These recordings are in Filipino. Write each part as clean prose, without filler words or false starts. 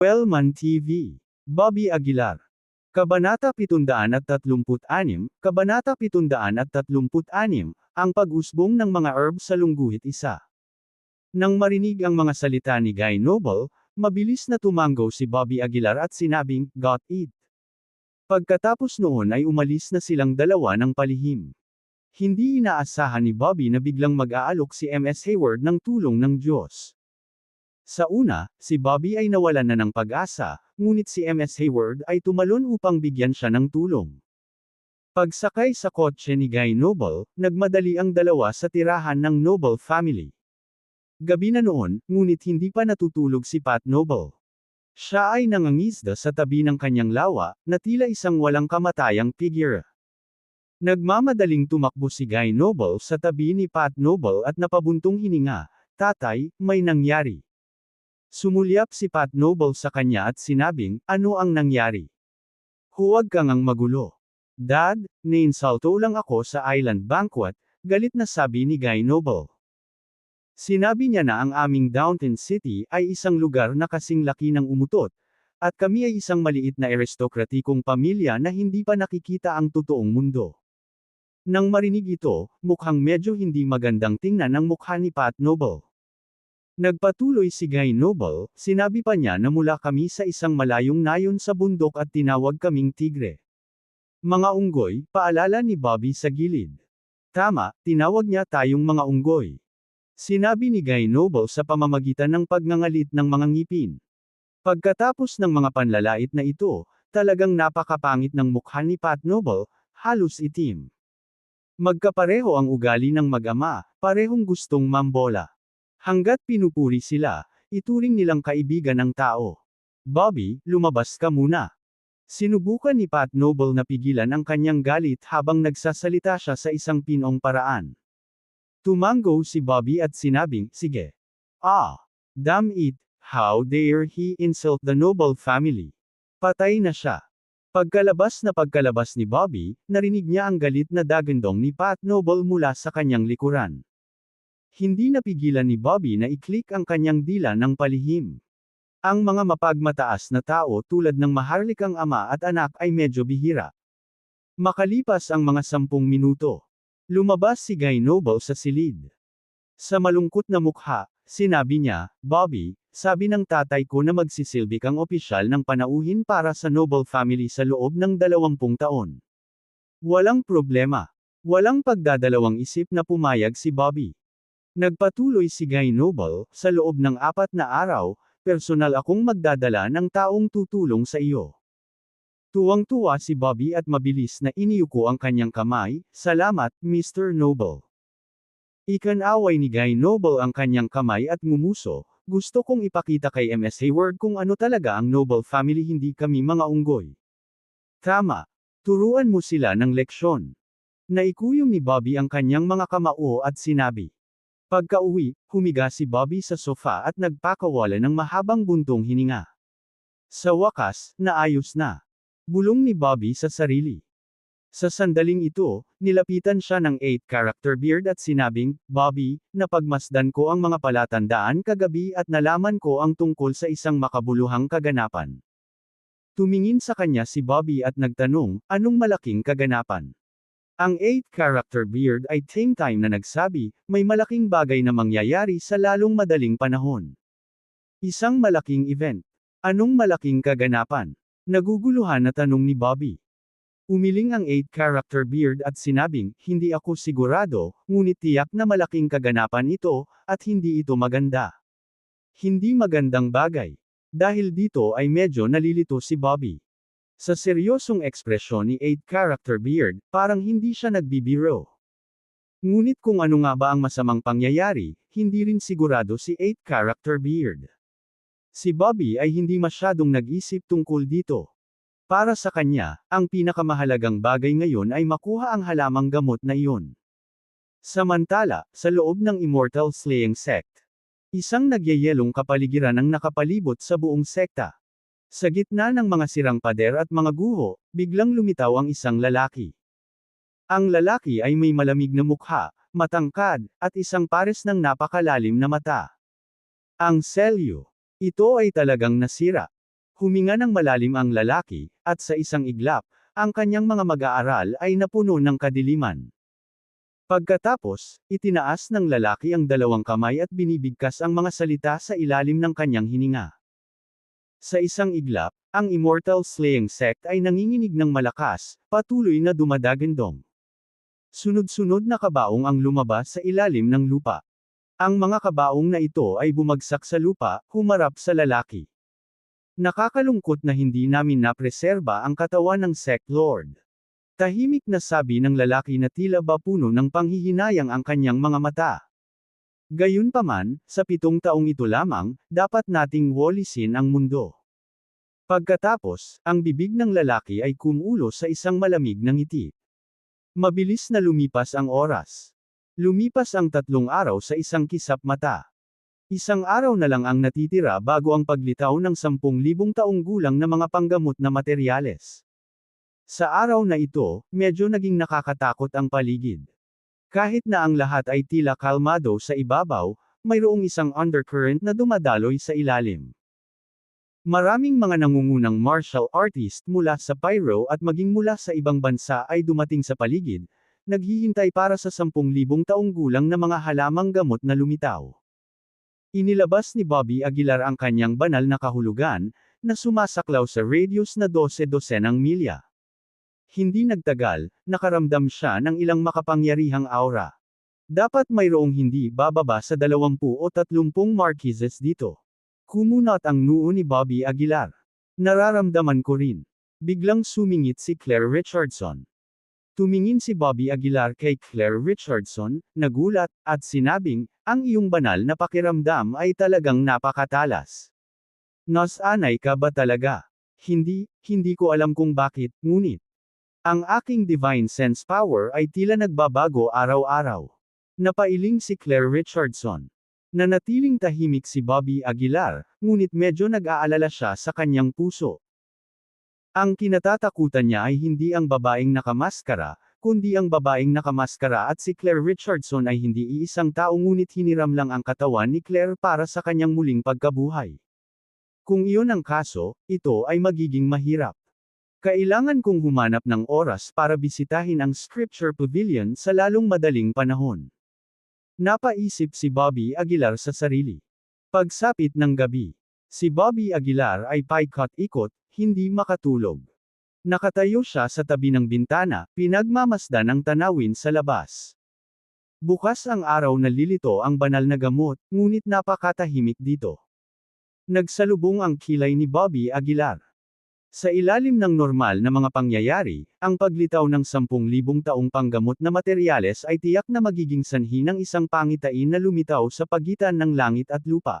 Wellman TV. Bobby Aguilar. Kabanata 736, Kabanata 736, ang pag-usbong ng mga herbs sa lungguhit isa. Nang marinig ang mga salita ni Guy Noble, mabilis na tumango si Bobby Aguilar at sinabing, "Got it." Pagkatapos noon ay umalis na silang dalawa ng palihim. Hindi inaasahan ni Bobby na biglang mag-aalok si MS Hayward ng tulong ng Diyos. Sa una, si Bobby ay nawalan na ng pag-asa, ngunit si MS Hayward ay tumalon upang bigyan siya ng tulong. Pagsakay sa kotse ni Guy Noble, nagmadali ang dalawa sa tirahan ng Noble family. Gabi na noon, ngunit hindi pa natutulog si Pat Noble. Siya ay nangangisda sa tabi ng kanyang lawa, na tila isang walang kamatayang figure. Nagmamadaling tumakbo si Guy Noble sa tabi ni Pat Noble at napabuntong hininga, "Tatay, may nangyari." Sumulyap si Pat Noble sa kanya at sinabing, "Ano ang nangyari? Huwag kang ang magulo." "Dad, nainsulto lang ako sa island banquet," galit na sabi ni Guy Noble. Sinabi niya na ang aming Downton City ay isang lugar na kasing laki ng umutot, at kami ay isang maliit na aristokratikong pamilya na hindi pa nakikita ang totoong mundo. Nang marinig ito, mukhang medyo hindi magandang tingnan ang mukha ni Pat Noble. Nagpatuloy si Guy Noble, sinabi pa niya na mula kami sa isang malayong nayon sa bundok at tinawag kaming tigre. "Mga unggoy," paalala ni Bobby sa gilid. "Tama, tinawag niya tayong mga unggoy." Sinabi ni Guy Noble sa pamamagitan ng pagngangalit ng mga ngipin. Pagkatapos ng mga panlalait na ito, talagang napakapangit ng mukha ni Pat Noble, halos itim. Magkapareho ang ugali ng mag-ama, parehong gustong mambola. Hanggat pinupuri sila, ituring nilang kaibigan ng tao. "Bobby, lumabas ka muna." Sinubukan ni Pat Noble na pigilan ang kanyang galit habang nagsasalita siya sa isang pinong paraan. Tumango si Bobby at sinabing, "Sige. Damn it, how dare he insult the Noble family." Patay na siya. Pagkalabas ni Bobby, narinig niya ang galit na dagandong ni Pat Noble mula sa kanyang likuran. Hindi napigilan ni Bobby na i-click ang kanyang dila ng palihim. Ang mga mapagmataas na tao tulad ng maharlikang ama at anak ay medyo bihira. Makalipas ang mga 10 minuto, lumabas si Guy Noble sa silid. Sa malungkot na mukha, sinabi niya, "Bobby, sabi ng tatay ko na magsisilbi kang opisyal ng panauhin para sa Noble family sa loob ng 20 taon. Walang problema." Walang pagdadalawang isip na pumayag si Bobby. Nagpatuloy si Guy Noble, "Sa loob ng 4 na araw, personal akong magdadala ng taong tutulong sa iyo." Tuwang-tuwa si Bobby at mabilis na iniyuko ang kanyang kamay, "Salamat, Mr. Noble." Ikinaway ni Guy Noble ang kanyang kamay at ngumuso, "Gusto kong ipakita kay MS Hayward kung ano talaga ang Noble family, hindi kami mga unggoy." "Tama. Turuan mo sila ng leksyon." Naikuyom ni Bobby ang kanyang mga kamao at sinabi. Pagka-uwi, humiga si Bobby sa sofa at nagpakawala ng mahabang buntong hininga. Sa wakas, naayos na. Bulong ni Bobby sa sarili. Sa sandaling ito, nilapitan siya ng 8-character beard at sinabing, "Bobby, napagmasdan ko ang mga palatandaan kagabi at nalaman ko ang tungkol sa isang makabuluhang kaganapan." Tumingin sa kanya si Bobby at nagtanong, "Anong malaking kaganapan?" Ang 8-character beard ay same time na nagsabi, "May malaking bagay na mangyayari sa lalong madaling panahon. Isang malaking event." "Anong malaking kaganapan?" Naguguluhan na tanong ni Bobby. Umiling ang 8-character beard at sinabing, "Hindi ako sigurado, ngunit tiyak na malaking kaganapan ito, at hindi ito maganda." Hindi magandang bagay. Dahil dito ay medyo nalilito si Bobby. Sa seryosong ekspresyon ni 8-character beard, parang hindi siya nagbibiro. Ngunit kung ano nga ba ang masamang pangyayari, hindi rin sigurado si 8-character beard. Si Bobby ay hindi masyadong nag-isip tungkol dito. Para sa kanya, ang pinakamahalagang bagay ngayon ay makuha ang halamang gamot na iyon. Samantala, sa loob ng Immortal Slaying Sect, isang nagyayelong kapaligiran ang nakapalibot sa buong sekta. Sa gitna ng mga sirang pader at mga guho, biglang lumitaw ang isang lalaki. Ang lalaki ay may malamig na mukha, matangkad, at isang pares ng napakalalim na mata. Ang selyo. Ito ay talagang nasira. Huminga ng malalim ang lalaki, at sa isang iglap, ang kanyang mga mag-aaral ay napuno ng kadiliman. Pagkatapos, itinaas ng lalaki ang dalawang kamay at binibigkas ang mga salita sa ilalim ng kanyang hininga. Sa isang iglap, ang Immortal Slaying Sect ay nanginginig ng malakas, patuloy na dumadagandong. Sunod-sunod na kabaong ang lumabas sa ilalim ng lupa. Ang mga kabaong na ito ay bumagsak sa lupa, humarap sa lalaki. Nakakalungkot na hindi namin napreserba ang katawan ng Sect Lord. Tahimik na sabi ng lalaki na tila ba puno ng panghihinayang ang kanyang mga mata. Gayunpaman, sa 7 taong ito lamang, dapat nating walisin ang mundo. Pagkatapos, ang bibig ng lalaki ay kumulo sa isang malamig na ngiti. Mabilis na lumipas ang oras. Lumipas ang 3 araw sa isang kisap mata. Isang araw na lang ang natitira bago ang paglitaw ng 10,000 taong gulang na mga panggamot na materyales. Sa araw na ito, medyo naging nakakatakot ang paligid. Kahit na ang lahat ay tila kalmado sa ibabaw, mayroong isang undercurrent na dumadaloy sa ilalim. Maraming mga nangungunang martial artist mula sa Pyro at maging mula sa ibang bansa ay dumating sa paligid, naghihintay para sa 10,000 taong gulang na mga halamang gamot na lumitaw. Inilabas ni Bobby Aguilar ang kanyang banal na kahulugan, na sumasaklaw sa radius na 12 milya. Hindi nagtagal, nakaramdam siya ng ilang makapangyarihang aura. Dapat mayroong hindi bababa sa 20 o 30 marquises dito. Kumunat ang noo ni Bobby Aguilar. Nararamdaman ko rin. Biglang sumingit si Claire Richardson. Tumingin si Bobby Aguilar kay Claire Richardson, nagulat, at sinabing, ang iyong banal na pakiramdam ay talagang napakatalas. Nasanay ka ba talaga? Hindi ko alam kung bakit, ngunit ang aking divine sense power ay tila nagbabago araw-araw. Napailing si Claire Richardson. Nanatiling tahimik si Bobby Aguilar, ngunit medyo nag-aalala siya sa kanyang puso. Ang kinatatakutan niya ay hindi ang babaeng nakamaskara, kundi ang babaeng nakamaskara at si Claire Richardson ay hindi iisang tao ngunit hiniram lang ang katawan ni Claire para sa kanyang muling pagkabuhay. Kung iyon ang kaso, ito ay magiging mahirap. Kailangan kong humanap ng oras para bisitahin ang Scripture Pavilion sa lalong madaling panahon. Napaisip si Bobby Aguilar sa sarili. Pagsapit ng gabi, si Bobby Aguilar ay paikot-ikot, hindi makatulog. Nakatayo siya sa tabi ng bintana, pinagmamasdan ang tanawin sa labas. Bukas ang araw na lilito ang banal na gamot, ngunit napakatahimik dito. Nagsalubong ang kilay ni Bobby Aguilar. Sa ilalim ng normal na mga pangyayari, ang paglitaw ng 10,000 taong panggamot na materyales ay tiyak na magiging sanhi ng isang pangitain na lumitaw sa pagitan ng langit at lupa.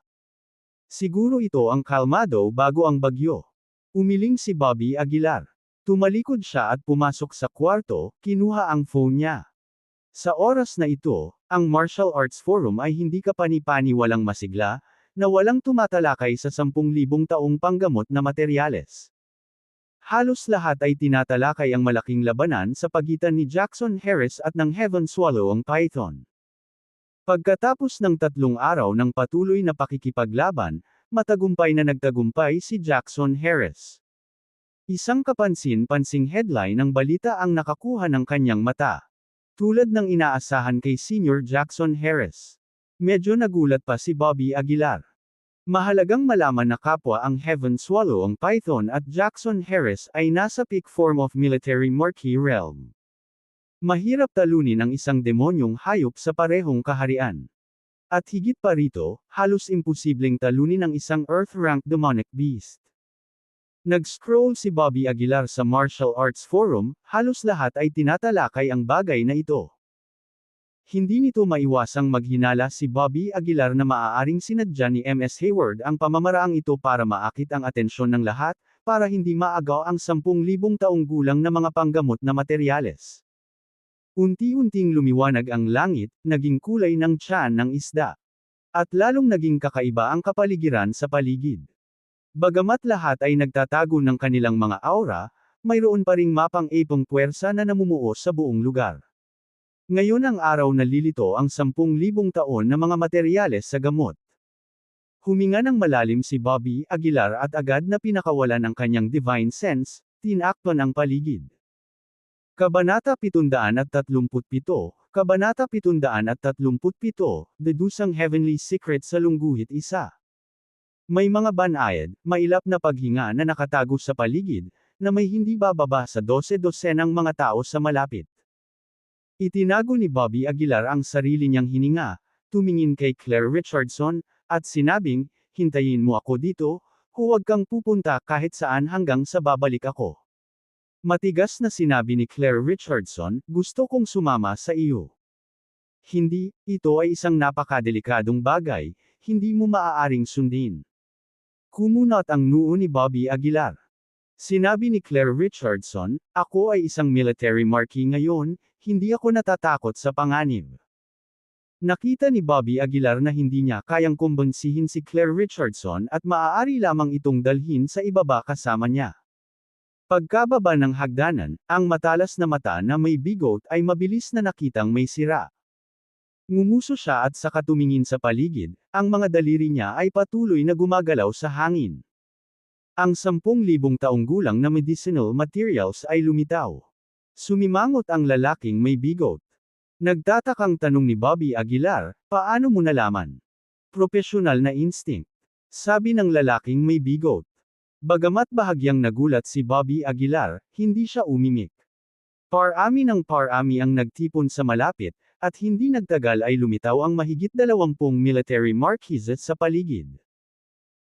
Siguro ito ang kalmado bago ang bagyo. Umiling si Bobby Aguilar. Tumalikod siya at pumasok sa kwarto, kinuha ang phone niya. Sa oras na ito, ang Martial Arts Forum ay hindi kapani-pani walang masigla, na walang tumatalakay sa 10,000 taong panggamot na materyales. Halos lahat ay tinatalakay ang malaking labanan sa pagitan ni Jackson Harris at ng Heaven Swallow ang Python. Pagkatapos ng 3 araw ng patuloy na pakikipaglaban, matagumpay na nagtagumpay si Jackson Harris. Isang kapansin-pansing headline ng balita ang nakakuha ng kanyang mata. Tulad ng inaasahan kay Senior Jackson Harris. Medyo nagulat pa si Bobby Aguilar. Mahalagang malaman na kapwa ang Heaven Swallow ang Python at Jackson Harris ay nasa peak form of military marquee realm. Mahirap talunin ang isang demonyong hayop sa parehong kaharian. At higit pa rito, halos imposibleng talunin ang isang Earth-ranked demonic beast. Nag-scroll si Bobby Aguilar sa Martial Arts Forum, halos lahat ay tinatalakay ang bagay na ito. Hindi nito maiwasang maghinala si Bobby Aguilar na maaaring sinadya ni M.S. Hayward ang pamamaraang ito para maakit ang atensyon ng lahat, para hindi maagaw ang 10,000 taong gulang na mga panggamot na materyales. Unti-unting lumiwanag ang langit, naging kulay ng tiyan ng isda. At lalong naging kakaiba ang kapaligiran sa paligid. Bagamat lahat ay nagtatago ng kanilang mga aura, mayroon pa ring mapang-ipong puwersa na namumuo sa buong lugar. Ngayon ang araw na lilito ang 10,000 taon na mga materyales sa gamot. Huminga ng malalim si Bobby Aguilar at agad na pinakawalan ang kanyang divine sense, tinakpan ang paligid. Kabanata 737, Kabanata 737, Dedusang Heavenly Secret sa Lungguhit Isa. May mga banayad, mailap na paghinga na nakatago sa paligid, na may hindi bababa sa 12-dosenang mga tao sa malapit. Itinago ni Bobby Aguilar ang sarili niyang hininga, tumingin kay Claire Richardson, at sinabing, "Hintayin mo ako dito, huwag kang pupunta kahit saan hanggang sa babalik ako." Matigas na sinabi ni Claire Richardson, "Gusto kong sumama sa iyo." Hindi, ito ay isang napakadelikadong bagay, hindi mo maaaring sundin. Kumunot ang noo ni Bobby Aguilar. Sinabi ni Claire Richardson, "Ako ay isang military marquee ngayon, hindi ako natatakot sa panganib." Nakita ni Bobby Aguilar na hindi niya kayang kumbinsihin si Claire Richardson at maaari lamang itong dalhin sa ibaba kasama niya. Pagkababa ng hagdanan, ang matalas na mata na may bigot ay mabilis na nakitang may sira. Ngumuso siya at saka tumingin sa paligid, ang mga daliri niya ay patuloy na gumagalaw sa hangin. Ang 10,000 taong gulang na medicinal materials ay lumitaw. Sumimangot ang lalaking may bigot. Nagtatakang tanong ni Bobby Aguilar, "Paano mo nalaman?" "Propesyonal na instinct," sabi ng lalaking may bigot. Bagamat bahagyang nagulat si Bobby Aguilar, hindi siya umimik. Parami ng parami ang nagtipon sa malapit, at hindi nagtagal ay lumitaw ang mahigit 20 military marquises sa paligid.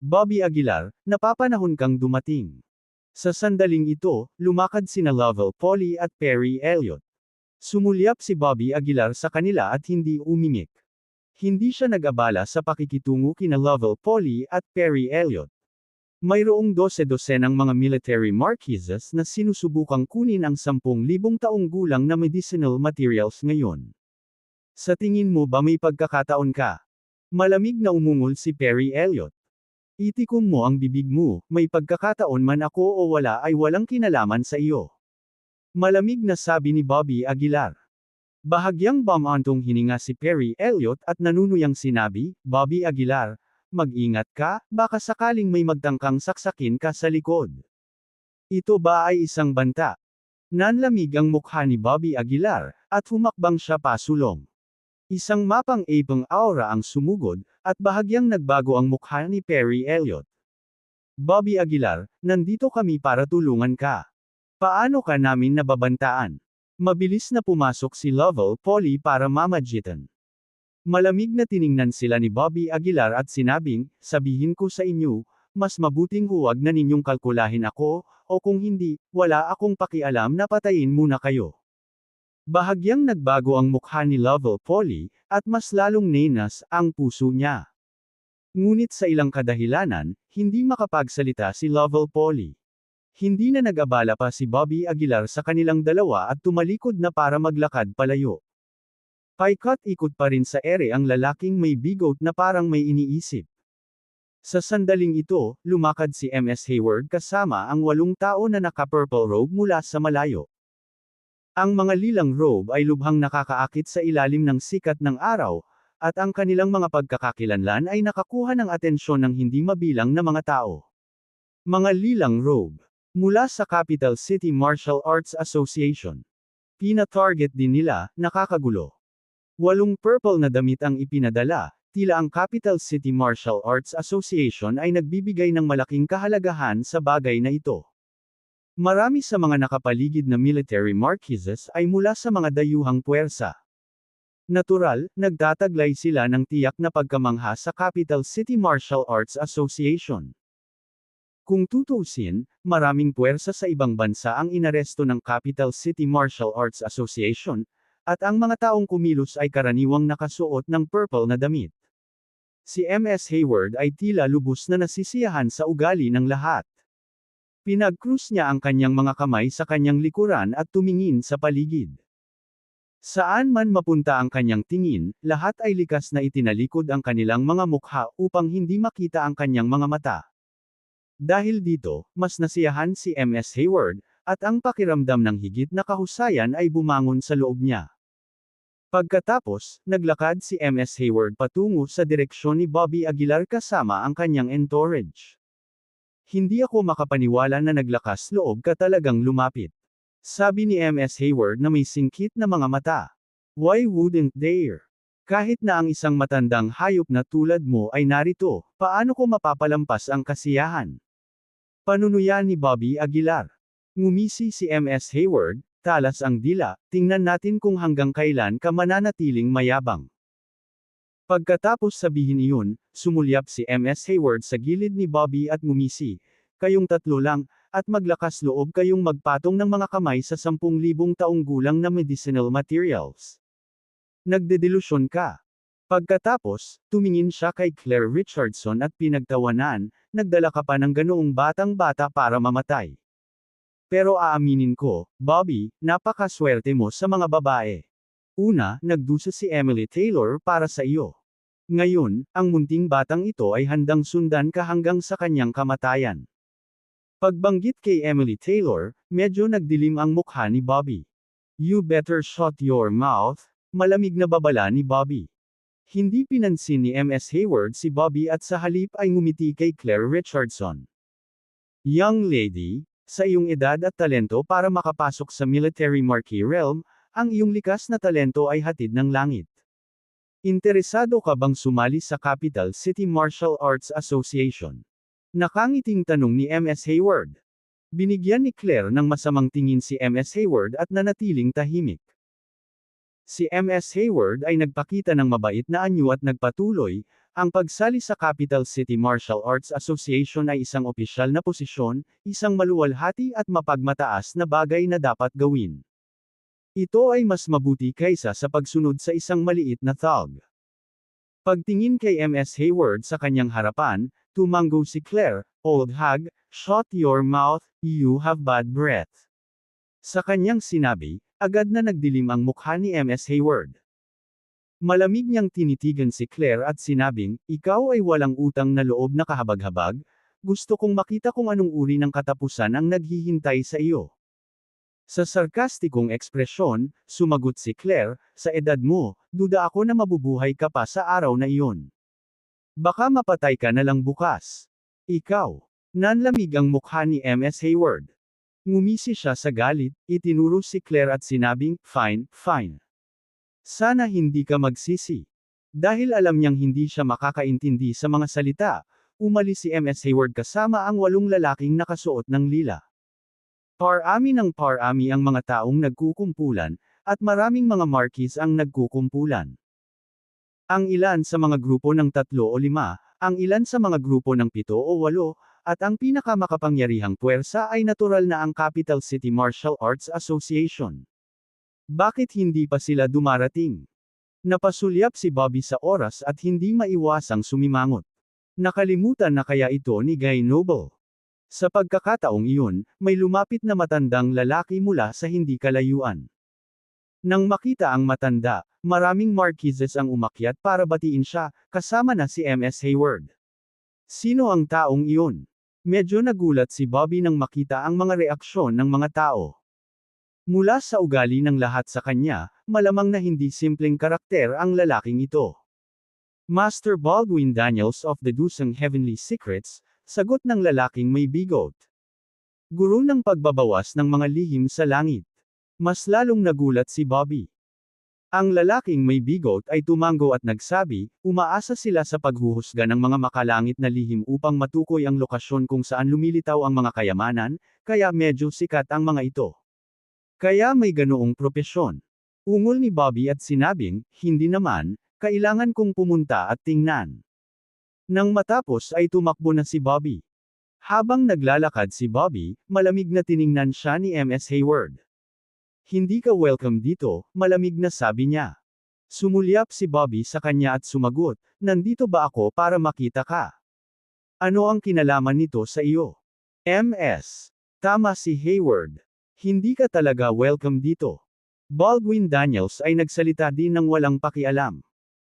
"Bobby Aguilar, napapanahon kang dumating." Sa sandaling ito, lumakad sina Lovell Polly at Perry Elliott. Sumulyap si Bobby Aguilar sa kanila at hindi umimik. Hindi siya nag-abala sa pakikitungo kina Lovell Polly at Perry Elliott. Mayroong 12-dosenang mga military marquises na sinusubukang kunin ang 10,000 taong gulang na medicinal materials ngayon. "Sa tingin mo ba may pagkakataon ka?" Malamig na umungol si Perry Elliott. "Itikom mo ang bibig mo, may pagkakataon man ako o wala ay walang kinalaman sa iyo." Malamig na sabi ni Bobby Aguilar. Bahagyang bumantong hininga si Perry Elliott at nanunuyang sinabi, "Bobby Aguilar, mag-ingat ka, baka sakaling may magtangkang saksakin ka sa likod." "Ito ba ay isang banta?" Nanlamig ang mukha ni Bobby Aguilar, at humakbang siya pasulong. Isang mapang-apang aura ang sumugod, at bahagyang nagbago ang mukha ni Perry Elliott. "Bobby Aguilar, nandito kami para tulungan ka. Paano ka namin nababantaan?" Mabilis na pumasok si Lovell Polly para mamagitan. Malamig na tiningnan sila ni Bobby Aguilar at sinabing, "Sabihin ko sa inyo, mas mabuting huwag na ninyong kalkulahin ako, o kung hindi, wala akong pakialam na patayin muna kayo." Bahagyang nagbago ang mukha ni Lovell Polly, at mas lalong nenas ang puso niya. Ngunit sa ilang kadahilanan, hindi makapagsalita si Lovell Polly. Hindi na nag-abala pa si Bobby Aguilar sa kanilang dalawa at tumalikod na para maglakad palayo. Paikot-ikot pa rin sa ere ang lalaking may bigot na parang may iniisip. Sa sandaling ito, lumakad si MS Hayward kasama ang 8 tao na naka-purple robe mula sa malayo. Ang mga lilang robe ay lubhang nakakaakit sa ilalim ng sikat ng araw, at ang kanilang mga pagkakakilanlan ay nakakuha ng atensyon ng hindi mabilang na mga tao. Mga lilang robe. Mula sa Capital City Martial Arts Association. Pina-target din nila, nakakagulo. 8 purple na damit ang ipinadala, tila ang Capital City Martial Arts Association ay nagbibigay ng malaking kahalagahan sa bagay na ito. Marami sa mga nakapaligid na military marquises ay mula sa mga dayuhang puwersa. Natural, nagtataglay sila ng tiyak na pagkamangha sa Capital City Martial Arts Association. Kung tutuusin, maraming puwersa sa ibang bansa ang inaresto ng Capital City Martial Arts Association, at ang mga taong kumilos ay karaniwang nakasuot ng purple na damit. Si MS Hayward ay tila lubos na nasisiyahan sa ugali ng lahat. Pinag-krus niya ang kanyang mga kamay sa kanyang likuran at tumingin sa paligid. Saan man mapunta ang kanyang tingin, lahat ay likas na itinalikod ang kanilang mga mukha upang hindi makita ang kanyang mga mata. Dahil dito, mas nasiyahan si MS Hayward, at ang pakiramdam ng higit na kahusayan ay bumangon sa loob niya. Pagkatapos, naglakad si MS Hayward patungo sa direksyon ni Bobby Aguilar kasama ang kanyang entourage. Hindi ako makapaniwala na naglakas loob ka talagang lumapit. Sabi ni MS Hayward na may singkit na mga mata. Why wouldn't dare? Kahit na ang isang matandang hayop na tulad mo ay narito, paano ko mapapalampas ang kasiyahan? Panunuya ni Bobby Aguilar. Ngumisi si MS Hayward, talas ang dila, tingnan natin kung hanggang kailan ka mananatiling mayabang. Pagkatapos sabihin iyon, sumulyap si MS Hayward sa gilid ni Bobby at ngumisi, kayong tatlo lang, at maglakas loob kayong magpatong ng mga kamay sa 10,000 taong gulang na medicinal materials. Nagdedelusyon ka. Pagkatapos, tumingin siya kay Claire Richardson at pinagtawanan, nagdala ka pa ng ganoong batang-bata para mamatay. Pero aaminin ko, Bobby, napakaswerte mo sa mga babae. Una, nagdusa si Emily Taylor para sa iyo. Ngayon, ang munting batang ito ay handang sundan ka hanggang sa kanyang kamatayan. Pagbanggit kay Emily Taylor, medyo nagdilim ang mukha ni Bobby. You better shut your mouth, malamig na babala ni Bobby. Hindi pinansin ni MS Hayward si Bobby at sa halip ay ngumiti kay Claire Richardson. Young lady, sa iyong edad at talento para makapasok sa military marquee realm, ang iyong likas na talento ay hatid ng langit. Interesado ka bang sumali sa Capital City Martial Arts Association? Nakangiting tanong ni MS Hayward. Binigyan ni Claire ng masamang tingin si MS Hayward at nanatiling tahimik. Si MS Hayward ay nagpakita ng mabait na anyo at nagpatuloy, ang pagsali sa Capital City Martial Arts Association ay isang opisyal na posisyon, isang maluwalhati at mapagmataas na bagay na dapat gawin. Ito ay mas mabuti kaysa sa pagsunod sa isang maliit na thug. Pagtingin kay MS Hayward sa kanyang harapan, tumango si Claire, old hag, shut your mouth, you have bad breath. Sa kanyang sinabi, agad na nagdilim ang mukha ni MS Hayward. Malamig niyang tinitigan si Claire at sinabing, ikaw ay walang utang na loob na kahabag-habag, gusto kong makita kung anong uri ng katapusan ang naghihintay sa iyo. Sa sarkastikong ekspresyon, sumagot si Claire, sa edad mo, duda ako na mabubuhay ka pa sa araw na iyon. Baka mapatay ka na lang bukas. Ikaw. Nanlamig ang mukha ni MS Hayward. Ngumisi siya sa galit, itinuro si Claire at sinabing, fine, fine. Sana hindi ka magsisi. Dahil alam niyang hindi siya makakaintindi sa mga salita, umalis si MS Hayward kasama ang 8 lalaking nakasuot ng lila. Parami ng parami ang mga taong nagkukumpulan, at maraming mga marquis ang nagkukumpulan. Ang ilan sa mga grupo ng 3 o 5, ang ilan sa mga grupo ng 7 o 8, at ang pinakamakapangyarihang puwersa ay natural na ang Capital City Martial Arts Association. Bakit hindi pa sila dumarating? Napasulyap si Bobby sa oras at hindi maiwasang sumimangot. Nakalimutan na kaya ito ni Guy Noble. Sa pagkakataong iyon, may lumapit na matandang lalaki mula sa hindi kalayuan. Nang makita ang matanda, maraming marquises ang umakyat para batiin siya, kasama na si MS Hayward. Sino ang taong iyon? Medyo nagulat si Bobby nang makita ang mga reaksyon ng mga tao. Mula sa ugali ng lahat sa kanya, malamang na hindi simpleng karakter ang lalaking ito. Master Baldwin Daniels of the Dusang Heavenly Secrets, sagot ng lalaking may bigot. Guro ng pagbabawas ng mga lihim sa langit. Mas lalong nagulat si Bobby. Ang lalaking may bigot ay tumango at nagsabi, umaasa sila sa paghuhusga ng mga makalangit na lihim upang matukoy ang lokasyon kung saan lumilitaw ang mga kayamanan, kaya medyo sikat ang mga ito. Kaya may ganoong propesyon. Ungol ni Bobby at sinabing, hindi naman, kailangan kong pumunta at tingnan. Nang matapos ay tumakbo na si Bobby. Habang naglalakad si Bobby, malamig na tiningnan siya ni MS Hayward. Hindi ka welcome dito, malamig na sabi niya. Sumulyap si Bobby sa kanya at sumagot, nandito ba ako para makita ka? Ano ang kinalaman nito sa iyo? MS. Tama si Hayward. Hindi ka talaga welcome dito. Baldwin Daniels ay nagsalita din ng walang pakialam.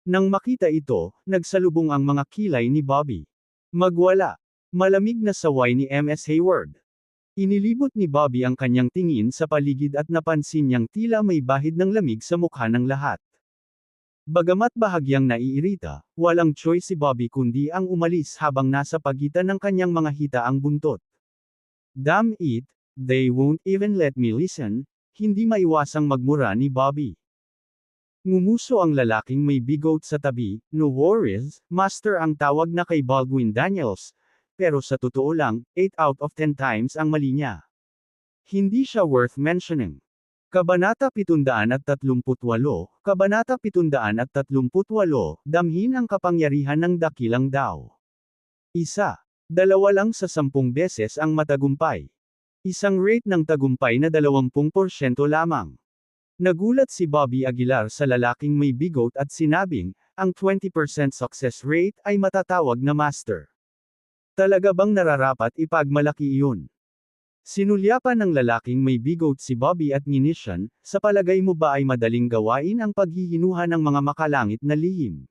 Nang makita ito, nagsalubong ang mga kilay ni Bobby. Magwala. Malamig na saway ni MS Hayward. Inilibot ni Bobby ang kanyang tingin sa paligid at napansin niyang tila may bahid ng lamig sa mukha ng lahat. Bagamat bahagyang naiirita, walang choice si Bobby kundi ang umalis habang nasa pagitan ng kanyang mga hitaang buntot. Damn it, they won't even let me listen, hindi maiwasang magmura ni Bobby. Ngumuso ang lalaking may bigoat sa tabi, no worries, master ang tawag na kay Baldwin Daniels, pero sa totoo lang, 8 out of 10 times ang mali niya. Hindi siya worth mentioning. Kabanata 738, Kabanata 738, damhin ang kapangyarihan ng dakilang daw. Isa. Dalawa lang sa 10 beses ang matagumpay. Isang rate ng tagumpay na 20% lamang. Nagulat si Bobby Aguilar sa lalaking may bigoat at sinabing, ang 20% success rate ay matatawag na master. Talaga bang nararapat ipagmalaki iyon? Sinulyapan ng lalaking may bigoat si Bobby at nginisyan, sa palagay mo ba ay madaling gawain ang paghihinuha ng mga makalangit na lihim?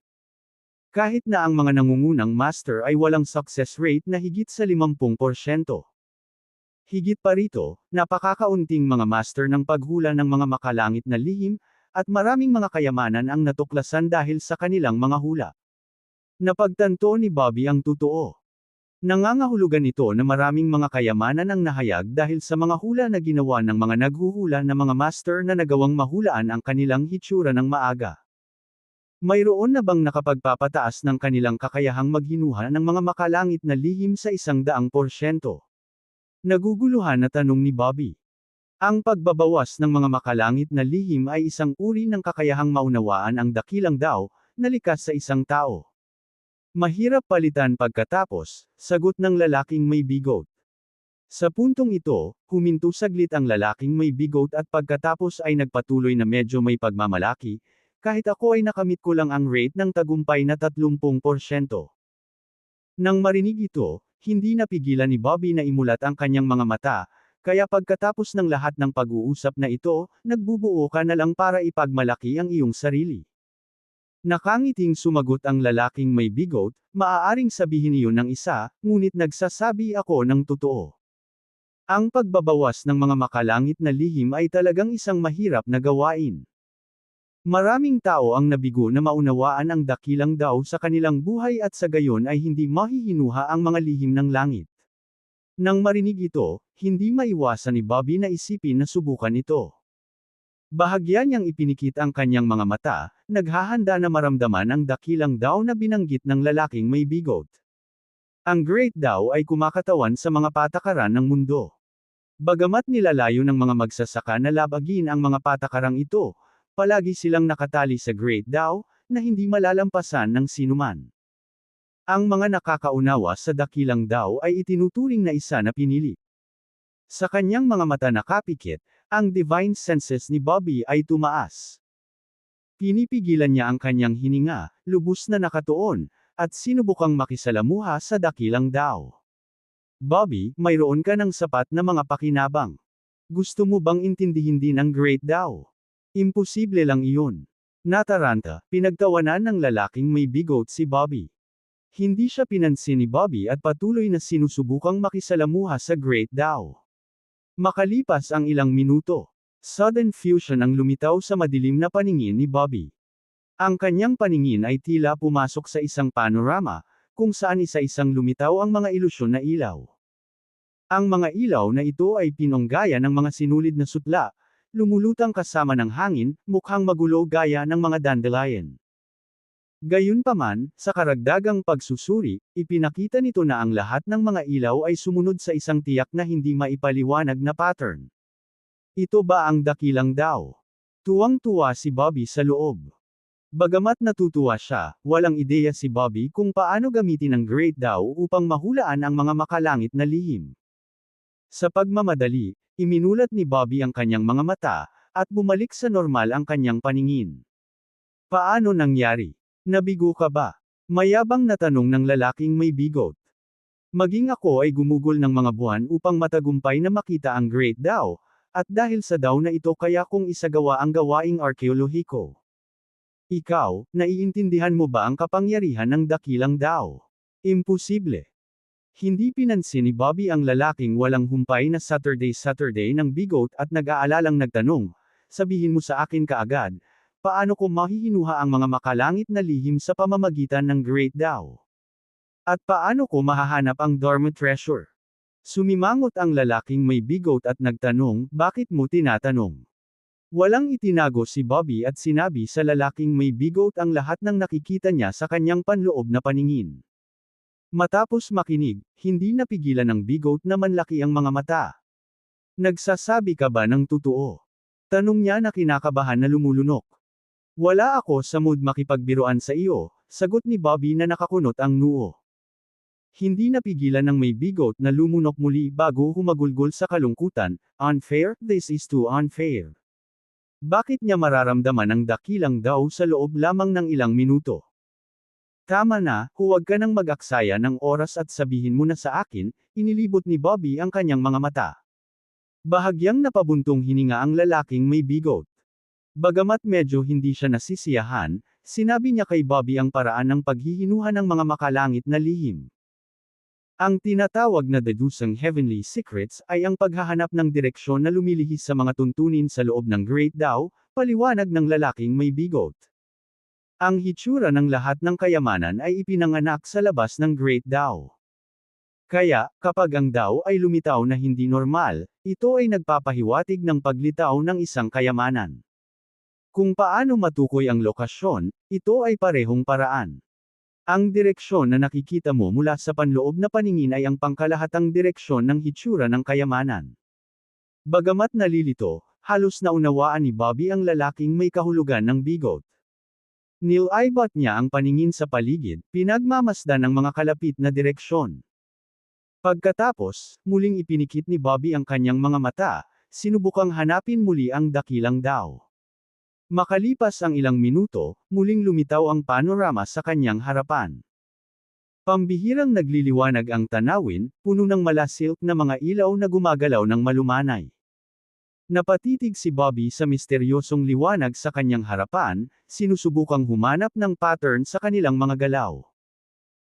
Kahit na ang mga nangungunang master ay walang success rate na higit sa 50%. Higit pa rito, napakakaunting mga master ng paghula ng mga makalangit na lihim, at maraming mga kayamanan ang natuklasan dahil sa kanilang mga hula. Napagtanto ni Bobby ang totoo. Nangangahulugan ito na maraming mga kayamanan ang nahayag dahil sa mga hula na ginawa ng mga naghuhula na mga master na nagawang mahulaan ang kanilang hitsura ng maaga. Mayroon na bang nakapagpapataas ng kanilang kakayahang maghinuha ng mga makalangit na lihim sa 100%? Naguguluhan na tanong ni Bobby. Ang pagbabawas ng mga makalangit na lihim ay isang uri ng kakayahang maunawaan ang dakilang daw, na likas sa isang tao. Mahirap palitan pagkatapos, sagot ng lalaking may bigoat. Sa puntong ito, huminto saglit ang lalaking may bigoat at pagkatapos ay nagpatuloy na medyo may pagmamalaki, kahit ako ay nakamit ko lang ang rate ng tagumpay na 30%. Nang marinig ito, hindi napigilan ni Bobby na imulat ang kanyang mga mata, kaya pagkatapos ng lahat ng pag-uusap na ito, nagbubuo ka na lang para ipagmalaki ang iyong sarili. Nakangiting sumagot ang lalaking may bigoat, maaaring sabihin iyon ng isa, ngunit nagsasabi ako ng totoo. Ang pagbabawas ng mga makalangit na lihim ay talagang isang mahirap na gawain. Maraming tao ang nabigo na maunawaan ang dakilang daw sa kanilang buhay at sa gayon ay hindi mahihinuha ang mga lihim ng langit. Nang marinig ito, hindi maiwasan ni Bobby na isipin na subukan ito. Bahagya niyang ipinikit ang kanyang mga mata, naghahanda na maramdaman ang dakilang daw na binanggit ng lalaking may bigoat. Ang great daw ay kumakatawan sa mga patakaran ng mundo. Bagamat nilalayo ng mga magsasaka na labagin ang mga patakarang ito, palagi silang nakatali sa Great Daw, na hindi malalampasan ng sinuman. Ang mga nakakaunawa sa dakilang daw ay itinuturing na isa na pinili. Sa kanyang mga mata nakapikit, ang divine senses ni Bobby ay tumaas. Pinipigilan niya ang kanyang hininga, lubos na nakatuon, at sinubukang makisalamuha sa dakilang daw. Bobby, mayroon ka ng sapat na mga pakinabang. Gusto mo bang intindihin din ang Great Daw? Imposible lang iyon. Nataranta, pinagtawanan ng lalaking may bigoat si Bobby. Hindi siya pinansin ni Bobby at patuloy na sinusubukang makisalamuha sa Great Daw. Makalipas ang ilang minuto, sudden fusion ang lumitaw sa madilim na paningin ni Bobby. Ang kanyang paningin ay tila pumasok sa isang panorama, kung saan isa-isang lumitaw ang mga ilusyon na ilaw. Ang mga ilaw na ito ay pinonggaya ng mga sinulid na sutla, lumulutang kasama ng hangin, mukhang magulo gaya ng mga dandelion. Gayunpaman, sa karagdagang pagsusuri, ipinakita nito na ang lahat ng mga ilaw ay sumunod sa isang tiyak na hindi maipaliwanag na pattern. Ito ba ang dakilang daw? Tuwang-tuwa si Bobby sa loob. Bagamat natutuwa siya, walang ideya si Bobby kung paano gamitin ang Great Daw upang mahulaan ang mga makalangit na lihim. Sa pagmamadali, iminulat ni Bobby ang kanyang mga mata, at bumalik sa normal ang kanyang paningin. Paano nangyari? Nabigo ka ba? Mayabang na tanong ng lalaking may bigoat. Maging ako ay gumugol ng mga buwan upang matagumpay na makita ang Great Daw, at dahil sa daw na ito kaya kong isagawa ang gawaing arkeolohiko. Ikaw, naiintindihan mo ba ang kapangyarihan ng dakilang daw? Imposible. Hindi pinansin ni Bobby ang lalaking walang humpay na Saturday ng bigoat at nag-aalalang nagtanong, sabihin mo sa akin kaagad, paano ko mahihinuha ang mga makalangit na lihim sa pamamagitan ng Great Dao? At paano ko mahahanap ang Dormant Treasure? Sumimangot ang lalaking may bigot at nagtanong, bakit mo tinatanong? Walang itinago si Bobby at sinabi sa lalaking may bigot ang lahat ng nakikita niya sa kanyang panloob na paningin. Matapos makinig, hindi napigilan ng bigot na manlaki ang mga mata. Nagsasabi ka ba ng totoo? Tanong niya na kinakabahan na lumulunok. Wala ako sa mood makipagbiruan sa iyo, sagot ni Bobby na nakakunot ang noo. Hindi napigilan ng may bigot na lumunok muli bago humagulgol sa kalungkutan, unfair, this is too unfair. Bakit niya mararamdaman ang dakilang daw sa loob lamang ng ilang minuto? Tama na, huwag ka nang mag-aksaya ng oras at sabihin mo na sa akin, inilibot ni Bobby ang kanyang mga mata. Bahagyang napabuntong hininga ang lalaking may bigot. Bagamat medyo hindi siya nasisiyahan, sinabi niya kay Bobby ang paraan ng paghihinuha ng mga makalangit na lihim. Ang tinatawag na dedusang heavenly secrets ay ang paghahanap ng direksyon na lumilihis sa mga tuntunin sa loob ng Great Dao, paliwanag ng lalaking may bigot. Ang hitsura ng lahat ng kayamanan ay ipinanganak sa labas ng Great Dao. Kaya, kapag ang Dao ay lumitaw na hindi normal, ito ay nagpapahiwatig ng paglitaw ng isang kayamanan. Kung paano matukoy ang lokasyon, ito ay parehong paraan. Ang direksyon na nakikita mo mula sa panloob na paningin ay ang pangkalahatang direksyon ng hitsura ng kayamanan. Bagamat nalilito, halos naunawaan ni Bobby ang lalaking may kahulugan ng bigot. Nilaibat niya ang paningin sa paligid, pinagmamasdan ng mga kalapit na direksyon. Pagkatapos, muling ipinikit ni Bobby ang kanyang mga mata, sinubukang hanapin muli ang dakilang Dao. Makalipas ang ilang minuto, muling lumitaw ang panorama sa kanyang harapan. Pambihirang nagliliwanag ang tanawin, puno ng malasilk na mga ilaw na gumagalaw ng malumanay. Napatitig si Bobby sa misteryosong liwanag sa kanyang harapan, sinusubukang humanap ng pattern sa kanilang mga galaw.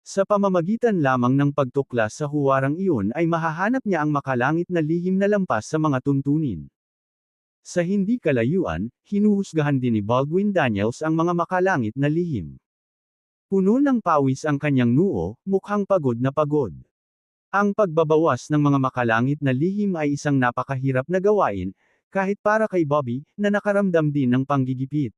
Sa pamamagitan lamang ng pagtuklas sa huwarang iyon ay mahahanap niya ang makalangit na lihim na lampas sa mga tuntunin. Sa hindi kalayuan, hinuhusgahan din ni Baldwin Daniels ang mga makalangit na lihim. Puno ng pawis ang kanyang noo, mukhang pagod na pagod. Ang pagbabawas ng mga makalangit na lihim ay isang napakahirap na gawain, kahit para kay Bobby, na nakaramdam din ng panggigipit.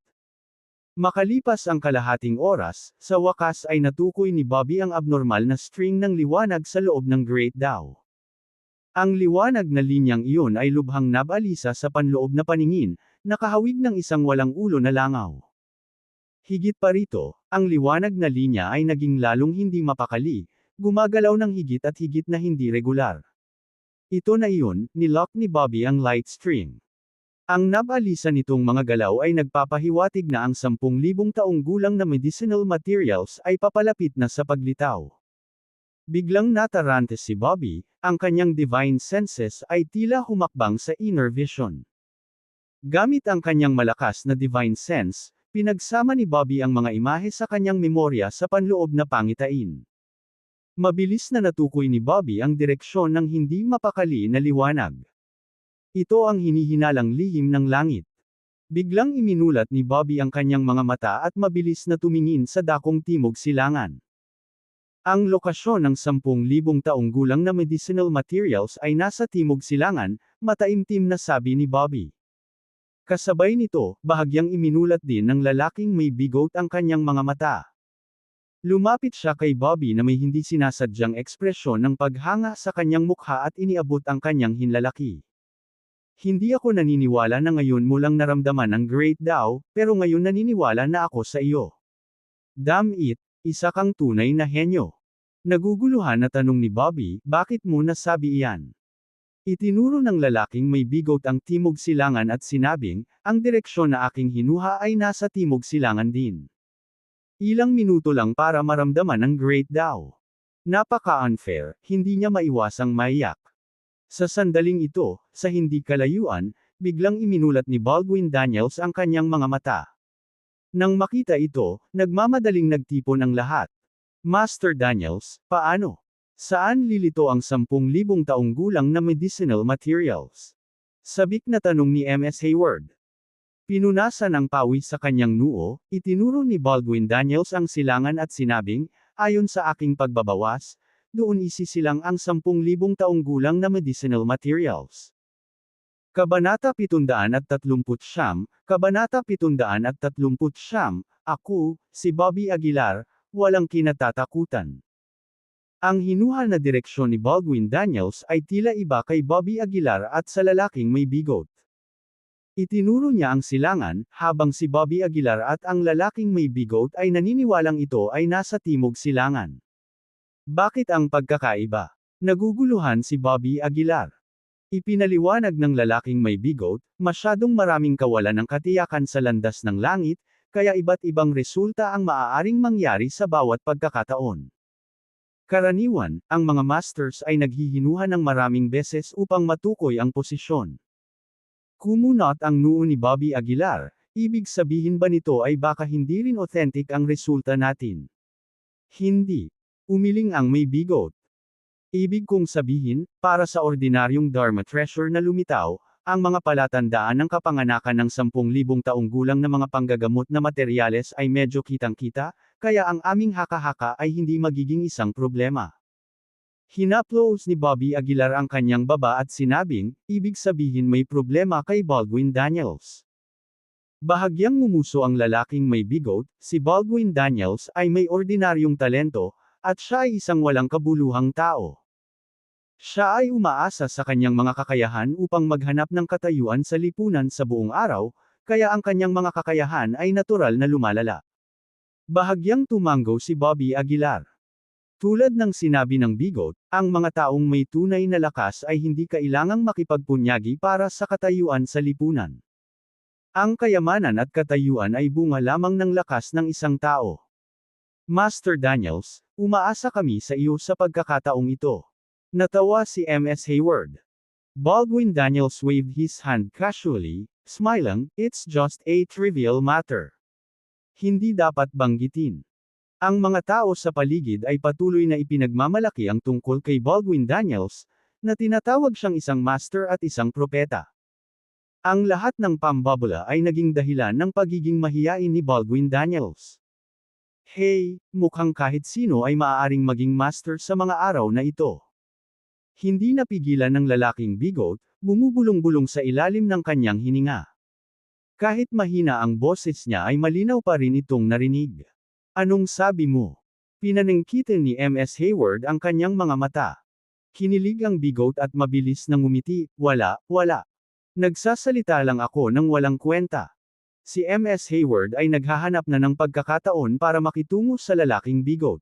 Makalipas ang kalahating oras, sa wakas ay natukoy ni Bobby ang abnormal na string ng liwanag sa loob ng Great Dao. Ang liwanag na linyang iyon ay lubhang nabalisa sa panloob na paningin, nakahawig ng isang walang ulo na langaw. Higit pa rito, ang liwanag na linya ay naging lalong hindi mapakali, gumagalaw ng higit at higit na hindi regular. Ito na iyon, nilock ni Bobby ang light string. Ang nabalisa nitong mga galaw ay nagpapahiwatig na ang 10,000 taong gulang na medicinal materials ay papalapit na sa paglitaw. Biglang natarante si Bobby, ang kanyang divine senses ay tila humakbang sa inner vision. Gamit ang kanyang malakas na divine sense, pinagsama ni Bobby ang mga imahe sa kanyang memorya sa panloob na pangitain. Mabilis na natukoy ni Bobby ang direksyon ng hindi mapakali na liwanag. Ito ang hinihinalang lihim ng langit. Biglang iminulat ni Bobby ang kanyang mga mata at mabilis na tumingin sa dakong timog silangan. Ang lokasyon ng 10,000 taong gulang na medicinal materials ay nasa timog silangan, mataimtim na sabi ni Bobby. Kasabay nito, bahagyang iminulat din ng lalaking may bigot ang kanyang mga mata. Lumapit siya kay Bobby na may hindi sinasadyang ekspresyon ng paghanga sa kanyang mukha at iniabot ang kanyang hinlalaki. Hindi ako naniniwala na ngayon mo lang naramdaman ang Great Dao, pero ngayon naniniwala na ako sa iyo. Damn it, isa kang tunay na henyo. Naguguluhan na tanong ni Bobby, bakit mo nasabi iyan? Itinuro ng lalaking may bigot ang timog silangan at sinabing, ang direksyon na aking hinuha ay nasa timog silangan din. Ilang minuto lang para maramdaman ang Great Dao. Napaka-unfair, hindi niya maiwasang maiyak. Sa sandaling ito, sa hindi kalayuan, biglang iminulat ni Baldwin Daniels ang kanyang mga mata. Nang makita ito, nagmamadaling nagtipon ang lahat. Master Daniels, paano? Saan lilito ang 10,000 taong gulang na medicinal materials? Sabik na tanong ni MS Hayward. Pinunasan ang pawis sa kanyang noo, itinuro ni Baldwin Daniels ang silangan at sinabing, ayon sa aking pagbabawas, doon isisilang ang 10,000 taong gulang na medicinal materials. Kabanata 739, Kabanata 739, ako, si Bobby Aguilar, walang kinatatakutan. Ang hinuhal na direksyon ni Baldwin Daniels ay tila iba kay Bobby Aguilar at sa lalaking may bigot. Itinuro niya ang silangan, habang si Bobby Aguilar at ang lalaking may bigot ay naniniwalang ito ay nasa timog silangan. Bakit ang pagkakaiba? Naguguluhan si Bobby Aguilar. Ipinaliwanag ng lalaking may bigot, masyadong maraming kawalan ng katiyakan sa landas ng langit, kaya iba't ibang resulta ang maaaring mangyari sa bawat pagkakataon. Karaniwan, ang mga masters ay naghihinuhan ng maraming beses upang matukoy ang posisyon. Kumunot ang noo ni Bobby Aguilar, ibig sabihin ba nito ay baka hindi rin authentic ang resulta natin? Hindi. Umiling ang may bigot. Ibig kong sabihin, para sa ordinaryong Dharma treasure na lumitaw, ang mga palatandaan ng kapanganakan ng 10,000 taong gulang na mga panggagamot na materyales ay medyo kitang-kita, kaya ang aming haka-haka ay hindi magiging isang problema. Hinaplos ni Bobby Aguilar ang kanyang baba at sinabing, ibig sabihin may problema kay Baldwin Daniels. Bahagyang ngumuso ang lalaking may bigot, si Baldwin Daniels ay may ordinaryong talento, at siya ay isang walang kabuluhang tao. Siya ay umaasa sa kanyang mga kakayahan upang maghanap ng katayuan sa lipunan sa buong araw, kaya ang kanyang mga kakayahan ay natural na lumalala. Bahagyang tumanggo si Bobby Aguilar. Tulad ng sinabi ng bigot, ang mga taong may tunay na lakas ay hindi kailangang makipagpunyagi para sa katayuan sa lipunan. Ang kayamanan at katayuan ay bunga lamang ng lakas ng isang tao. Master Daniels, umaasa kami sa iyo sa pagkakataong ito. Natawa si M.S. Hayward. Baldwin Daniels waved his hand casually, smiling, it's just a trivial matter. Hindi dapat banggitin. Ang mga tao sa paligid ay patuloy na ipinagmamalaki ang tungkol kay Baldwin Daniels, na tinatawag siyang isang master at isang propeta. Ang lahat ng pambabula ay naging dahilan ng pagiging mahiyain ni Baldwin Daniels. Hey, mukhang kahit sino ay maaaring maging master sa mga araw na ito. Hindi napigilan ng lalaking bigot, bumubulong-bulong sa ilalim ng kanyang hininga. Kahit mahina ang boses niya ay malinaw pa rin itong narinig. Anong sabi mo? Pinaningkitin ni M.S. Hayward ang kanyang mga mata. Kinilig ang bigot at mabilis na ngumiti, wala. Nagsasalita lang ako ng walang kwenta. Si M.S. Hayward ay naghahanap na ng pagkakataon para makitungo sa lalaking bigot.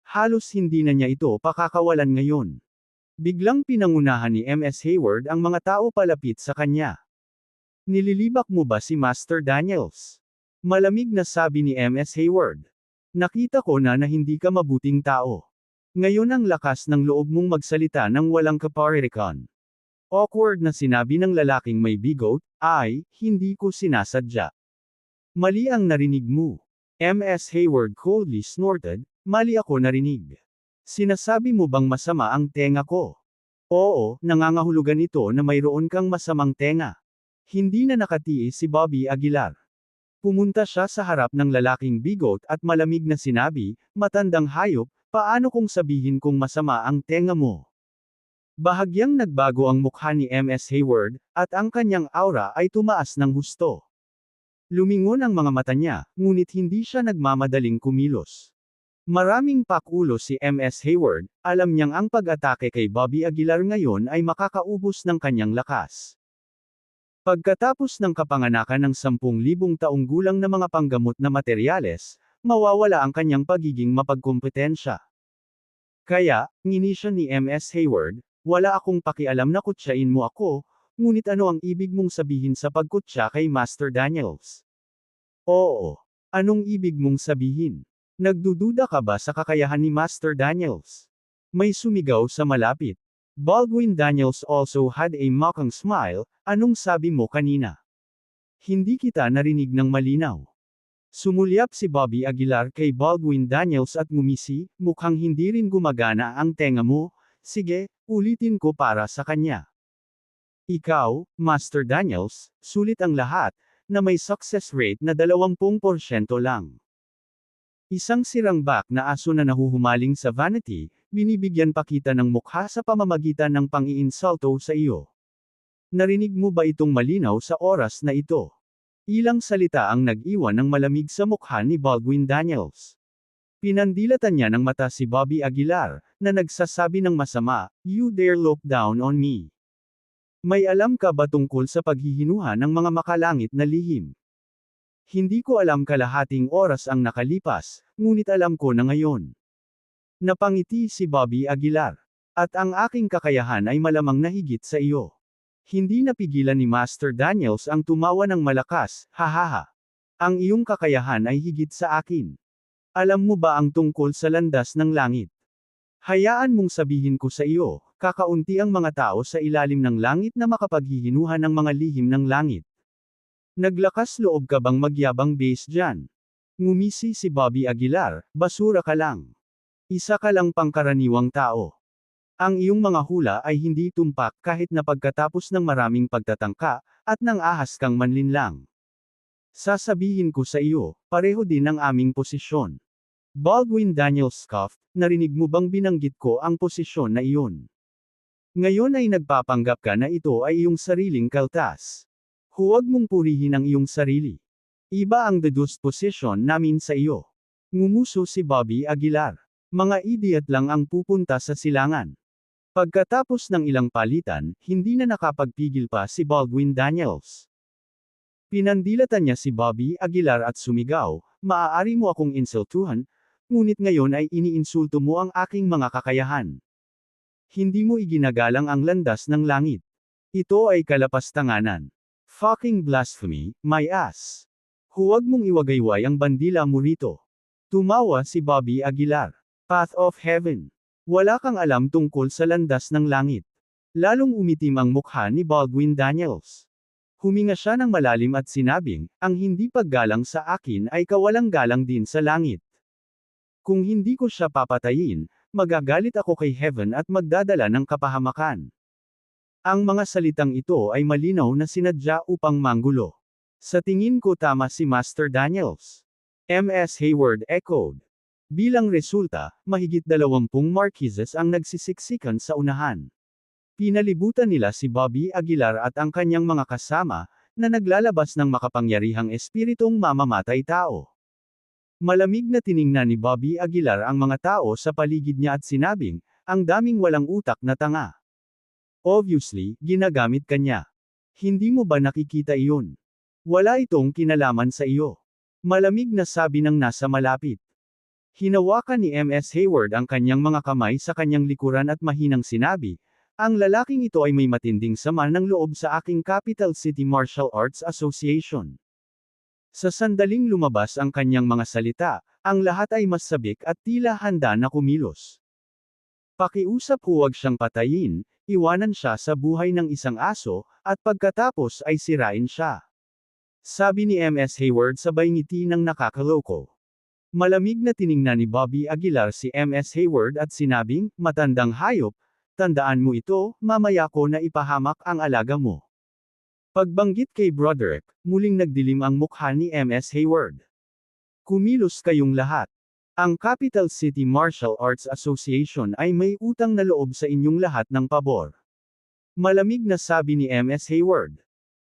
Halos hindi na niya ito pakakawalan ngayon. Biglang pinangunahan ni M.S. Hayward ang mga tao palapit sa kanya. Nililibak mo ba si Master Daniels? Malamig na sabi ni M.S. Hayward. Nakita ko na hindi ka mabuting tao. Ngayon ang lakas ng loob mong magsalita ng walang kaparirikan. Awkward na sinabi ng lalaking may bigot, ay, hindi ko sinasadya. Mali ang narinig mo. M.S. Hayward coldly snorted, mali ako narinig. Sinasabi mo bang masama ang tenga ko? Oo, nangangahulugan ito na mayroon kang masamang tenga. Hindi na nakatiis si Bobby Aguilar. Pumunta siya sa harap ng lalaking bigot at malamig na sinabi, matandang hayop, paano kung sabihin kong masama ang tenga mo? Bahagyang nagbago ang mukha ni M.S. Hayward, at ang kanyang aura ay tumaas ng husto. Lumingon ang mga mata niya, ngunit hindi siya nagmamadaling kumilos. Maraming pakulo si M.S. Hayward, alam niyang ang pag-atake kay Bobby Aguilar ngayon ay makakaubos ng kanyang lakas. Pagkatapos ng kapanganakan ng 10,000 taong gulang na mga panggamot na materyales, mawawala ang kanyang pagiging mapagkompetensya. Kaya, nginisyon ni M.S. Hayward, wala akong pakialam na kutsain mo ako, ngunit ano ang ibig mong sabihin sa pagkutsa kay Master Daniels? Oo. Anong ibig mong sabihin? Nagdududa ka ba sa kakayahan ni Master Daniels? May sumigaw sa malapit. Baldwin Daniels also had a mocking smile, anong sabi mo kanina? Hindi kita narinig ng malinaw. Sumulyap si Bobby Aguilar kay Baldwin Daniels at ngumisi, mukhang hindi rin gumagana ang tenga mo, sige, ulitin ko para sa kanya. Ikaw, Master Daniels, sulit ang lahat, na may success rate na 20% lang. Isang sirang-back na aso na nahuhumaling sa vanity, binibigyan pa kita ng mukha sa pamamagitan ng pang-iinsulto sa iyo. Narinig mo ba itong malinaw sa oras na ito? Ilang salita ang nag-iwan ng malamig sa mukha ni Baldwin Daniels. Pinandilatan niya ng mata si Bobby Aguilar, na nagsasabi ng masama, "You dare look down on me." May alam ka ba tungkol sa paghihinuha ng mga makalangit na lihim? Hindi ko alam kalahating oras ang nakalipas, ngunit alam ko na ngayon. Napangiti si Bobby Aguilar. At ang aking kakayahan ay malamang na higit sa iyo. Hindi napigilan ni Master Daniels ang tumawa ng malakas, hahaha. Ang iyong kakayahan ay higit sa akin. Alam mo ba ang tungkol sa landas ng langit? Hayaan mong sabihin ko sa iyo, kakaunti ang mga tao sa ilalim ng langit na makapaghihinuha ng mga lihim ng langit. Naglakas loob ka bang magyabang base dyan? Ngumisi si Bobby Aguilar, basura ka lang. Isa ka lang pangkaraniwang tao. Ang iyong mga hula ay hindi tumpak kahit na pagkatapos ng maraming pagtatangka, at nang ahas kang manlinlang. Sasabihin ko sa iyo, pareho din ang aming posisyon. Baldwin Daniels scoffed, narinig mo bang binanggit ko ang posisyon na iyon? Ngayon ay nagpapanggap ka na ito ay iyong sariling kaltas. Huwag mong purihin ang iyong sarili. Iba ang deduced position namin sa iyo. Ngumuso si Bobby Aguilar. Mga idiot lang ang pupunta sa silangan. Pagkatapos ng ilang palitan, hindi na nakapagpigil pa si Baldwin Daniels. Pinandilatan niya si Bobby Aguilar at sumigaw, "Maaari mo akong insultuhan, ngunit ngayon ay iniinsulto mo ang aking mga kakayahan. Hindi mo iginagalang ang landas ng langit. Ito ay kalapastanganan. Fucking blasphemy, my ass. Huwag mong iwagayway ang bandila mo rito." Tumawa si Bobby Aguilar. Path of Heaven. Wala kang alam tungkol sa landas ng langit. Lalong umitim ang mukha ni Baldwin Daniels. Huminga siya ng malalim at sinabing, "Ang hindi paggalang sa akin ay kawalang galang din sa langit. Kung hindi ko siya papatayin, magagalit ako kay Heaven at magdadala ng kapahamakan." Ang mga salitang ito ay malinaw na sinadya upang manggulo. Sa tingin ko tama si Master Daniels. M.S. Hayward echoed. Bilang resulta, mahigit 20 marquises ang nagsisiksikan sa unahan. Pinalibutan nila si Bobby Aguilar at ang kanyang mga kasama, na naglalabas ng makapangyarihang espiritong mamamatay tao. Malamig na tiningnan ni Bobby Aguilar ang mga tao sa paligid niya at sinabing, "Ang daming walang utak na tanga. Obviously, ginagamit ka niya. Hindi mo ba nakikita iyon? Wala itong kinalaman sa iyo." Malamig na sabi ng nasa malapit. Hinawakan ni M.S. Hayward ang kanyang mga kamay sa kanyang likuran at mahinang sinabi, "Ang lalaking ito ay may matinding sama ng loob sa aking Capital City Martial Arts Association." Sa sandaling lumabas ang kanyang mga salita, ang lahat ay mas sabik at tila handa na kumilos. Pakiusap huwag siyang patayin, iwanan siya sa buhay ng isang aso, at pagkatapos ay sirain siya. Sabi ni M.S. Hayward sabay ngiti ng nakakaloko. Malamig na tiningnan ni Bobby Aguilar si M.S. Hayward at sinabing, "Matandang hayop, tandaan mo ito, mamaya ko na ipahamak ang alaga mo." Pagbanggit kay Broderick, muling nagdilim ang mukha ni M.S. Hayward. "Kumilos kayong lahat. Ang Capital City Martial Arts Association ay may utang na loob sa inyong lahat ng pabor." Malamig na sabi ni M.S. Hayward.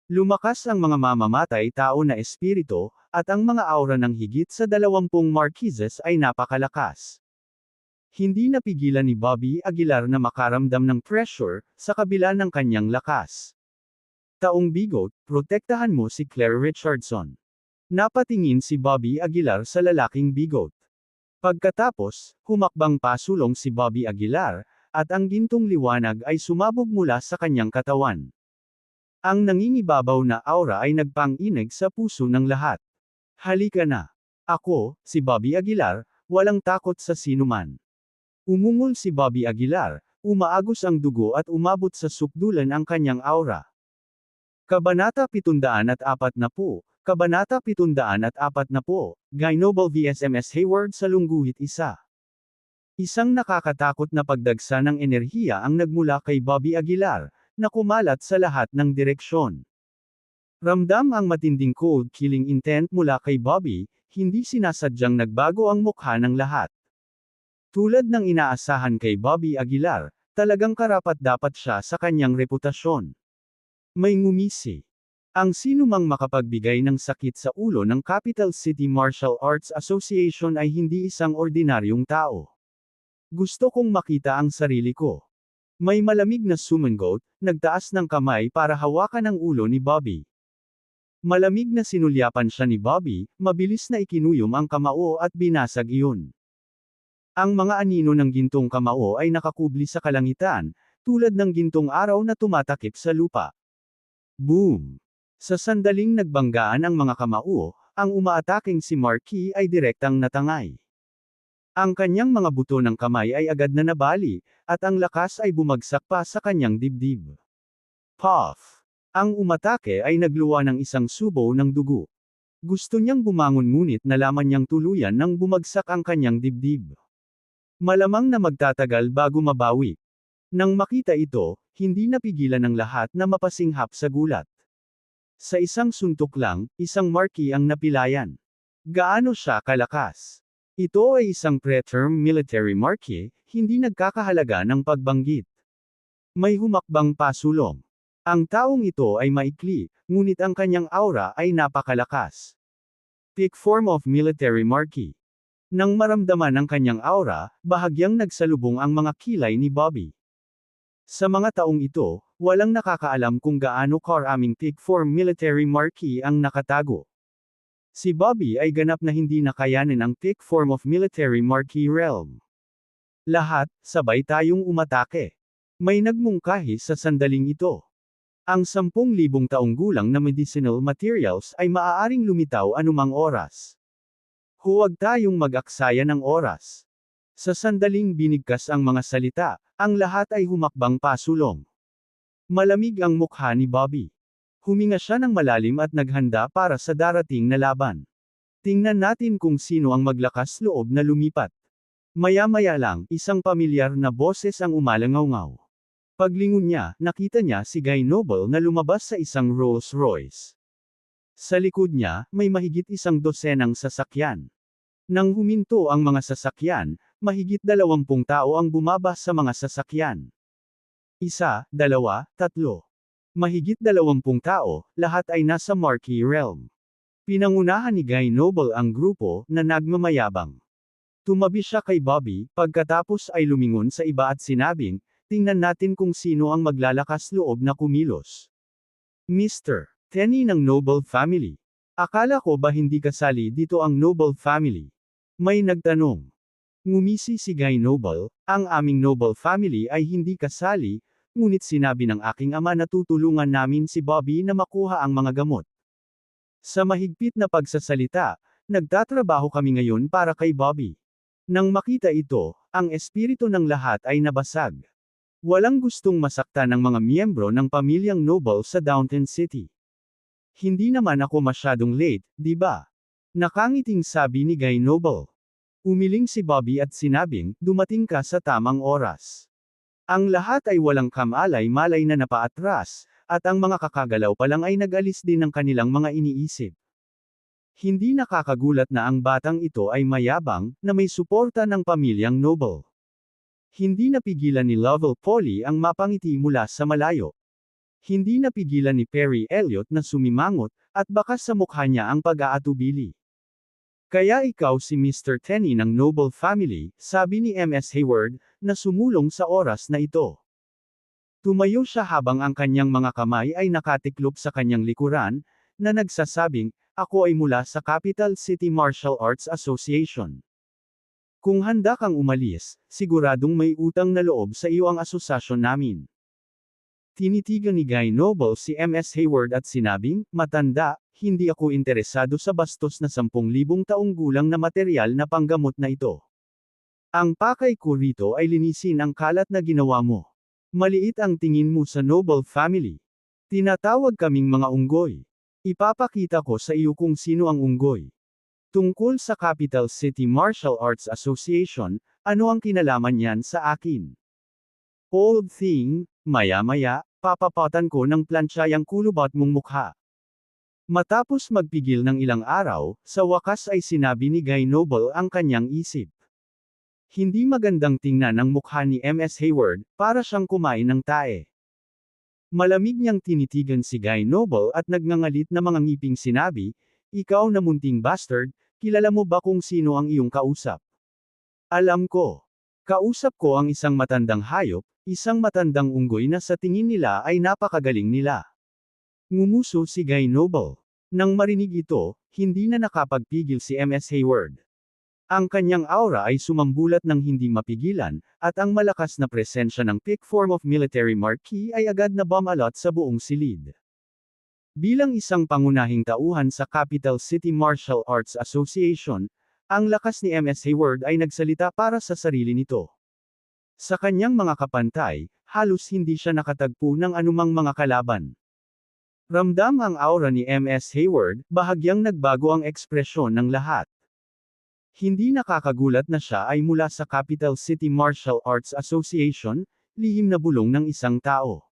Lumakas ang mga mamamatay tao na espiritu, at ang mga aura ng higit sa 20 marquises ay napakalakas. Hindi napigilan ni Bobby Aguilar na makaramdam ng pressure, sa kabila ng kanyang lakas. "Taong bigot, protektahan mo si Claire Richardson." Napatingin si Bobby Aguilar sa lalaking bigot. Pagkatapos, humakbang pasulong si Bobby Aguilar, at ang gintong liwanag ay sumabog mula sa kanyang katawan. Ang nangingibabaw na aura ay nagpang-inig sa puso ng lahat. "Halika na. Ako, si Bobby Aguilar, walang takot sa sinuman." Umungol si Bobby Aguilar, umaagos ang dugo at umabot sa sukdulan ang kanyang aura. Kabanata 740, Kabanata 740, Guy Noble vs M.S. Hayward sa Lungguhit 1. Isang nakakatakot na pagdagsa ng enerhiya ang nagmula kay Bobby Aguilar, na kumalat sa lahat ng direksyon. Ramdam ang matinding cold-killing intent mula kay Bobby, hindi sinasadyang nagbago ang mukha ng lahat. Tulad ng inaasahan kay Bobby Aguilar, talagang karapat-dapat siya sa kanyang reputasyon. May ngumisi. Ang sinumang makapagbigay ng sakit sa ulo ng Capital City Martial Arts Association ay hindi isang ordinaryong tao. Gusto kong makita ang sarili ko. May malamig na sumangot, nagtaas ng kamay para hawakan ang ulo ni Bobby. Malamig na sinulyapan siya ni Bobby, mabilis na ikinuyom ang kamao at binasag iyon. Ang mga anino ng gintong kamao ay nakakubli sa kalangitan, tulad ng gintong araw na tumatakip sa lupa. Boom! Sa sandaling nagbanggaan ang mga kamao, ang umaataking si Marky ay direktang natangay. Ang kanyang mga buto ng kamay ay agad na nabali, at ang lakas ay bumagsak pa sa kanyang dibdib. Puff! Ang umatake ay nagluwa ng isang subo ng dugo. Gusto niyang bumangon ngunit nalaman niyang tuluyan nang bumagsak ang kanyang dibdib. Malamang na magtatagal bago mabawi. Nang makita ito, hindi napigilan ng lahat na mapasinghap sa gulat. Sa isang suntok lang, isang Marky ang napilayan. Gaano siya kalakas? Ito ay isang preterm military Marky, hindi nagkakahalaga ng pagbanggit. May humakbang pasulong. Ang taong ito ay maikli, ngunit ang kanyang aura ay napakalakas. Peak form of military Marky. Nang maramdaman ang kanyang aura, bahagyang nagsalubong ang mga kilay ni Bobby. Sa mga taong ito, walang nakakaalam kung gaano karaming peak form military Marky ang nakatago. Si Bobby ay ganap na hindi nakayanin ang peak form of military Marky realm. Lahat, sabay tayong umatake. May nagmungkahi sa sandaling ito. Ang 10,000 taong gulang na medicinal materials ay maaaring lumitaw anumang oras. Huwag tayong mag-aksaya ng oras. Sa sandaling binigkas ang mga salita, ang lahat ay humakbang pasulong. Malamig ang mukha ni Bobby. Huminga siya ng malalim at naghanda para sa darating na laban. Tingnan natin kung sino ang maglakas loob na lumipat. Maya-maya lang, isang pamilyar na boses ang umalangaw-ngaw. Paglingon niya, nakita niya si Guy Noble na lumabas sa isang Rolls Royce. Sa likod niya, may mahigit 12 sasakyan. Nang huminto ang mga sasakyan, mahigit 20 tao ang bumaba sa mga sasakyan. 1, 2, 3. Mahigit 20 tao, lahat ay nasa Marky realm. Pinangunahan ni Guy Noble ang grupo, na nagmamayabang. Tumabi siya kay Bobby, pagkatapos ay lumingon sa iba at sinabing, tingnan natin kung sino ang maglalakas loob na kumilos. Mr. Tenny ng Noble Family. Akala ko ba hindi kasali dito ang Noble Family? May nagtanong. Ngumisi si Guy Noble, ang aming Noble Family ay hindi kasali, ngunit sinabi ng aking ama na tutulungan namin si Bobby na makuha ang mga gamot. Sa mahigpit na pagsasalita, nagtatrabaho kami ngayon para kay Bobby. Nang makita ito, ang espiritu ng lahat ay nabasag. Walang gustong masaktan ng mga miyembro ng pamilyang Noble sa Downton City. Hindi naman ako masyadong late, di ba? Nakangiting sabi ni Guy Noble. Umiling si Bobby at sinabing, dumating ka sa tamang oras. Ang lahat ay walang kamalay-malay na napaatras, at ang mga kakagalaw pa lang ay nag-alis din ng kanilang mga iniisip. Hindi nakakagulat na ang batang ito ay mayabang, na may suporta ng pamilyang Noble. Hindi napigilan ni Lovell Polly ang mapangiti mula sa malayo. Hindi napigilan ni Perry Elliott na sumimangot, at bakas sa mukha niya ang pag-aatubili. Kaya ikaw si Mr. Tenny ng Noble Family, sabi ni MS Hayward, na sumulong sa oras na ito. Tumayo siya habang ang kanyang mga kamay ay nakatiklop sa kanyang likuran, na nagsasabing, ako ay mula sa Capital City Martial Arts Association. Kung handa kang umalis, siguradong may utang na loob sa iyo ang asosasyon namin. Tinitigan ni Guy Noble si MS Hayward at sinabing, matanda, hindi ako interesado sa bastos na 10,000 taong gulang na material na panggamot na ito. Ang pakay ko rito ay linisin ang kalat na ginawa mo. Maliit ang tingin mo sa Noble Family. Tinatawag kaming mga unggoy. Ipapakita ko sa iyo kung sino ang unggoy. Tungkol sa Capital City Martial Arts Association, ano ang kinalaman niyan sa akin? Old thing, maya-maya, papapatan ko ng plancha yang kulubot mong mukha. Matapos magpigil ng ilang araw, sa wakas ay sinabi ni Guy Noble ang kanyang isip. Hindi magandang tingnan ang mukha ni Ms. Hayward, para siyang kumain ng tae. Malamig niyang tinitigan si Guy Noble at nagngangalit na mga ngiping sinabi, "Ikaw na munting bastard, kilala mo ba kung sino ang iyong kausap?" "Alam ko. Kausap ko ang isang matandang hayop, isang matandang unggoy na sa tingin nila ay napakagaling nila." Ngumuso si Guy Noble. Nang marinig ito, hindi na nakapagpigil si Ms. Hayward. Ang kanyang aura ay sumambulat ng hindi mapigilan, at ang malakas na presensya ng peak form of military marquee ay agad na bumalot sa buong silid. Bilang isang pangunahing tauhan sa Capital City Martial Arts Association, ang lakas ni Ms. Hayward ay nagsalita para sa sarili nito. Sa kanyang mga kapantay, halos hindi siya nakatagpo ng anumang mga kalaban. Ramdam ang aura ni Ms. Hayward, bahagyang nagbago ang ekspresyon ng lahat. Hindi nakakagulat na siya ay mula sa Capital City Martial Arts Association, lihim na bulong ng isang tao.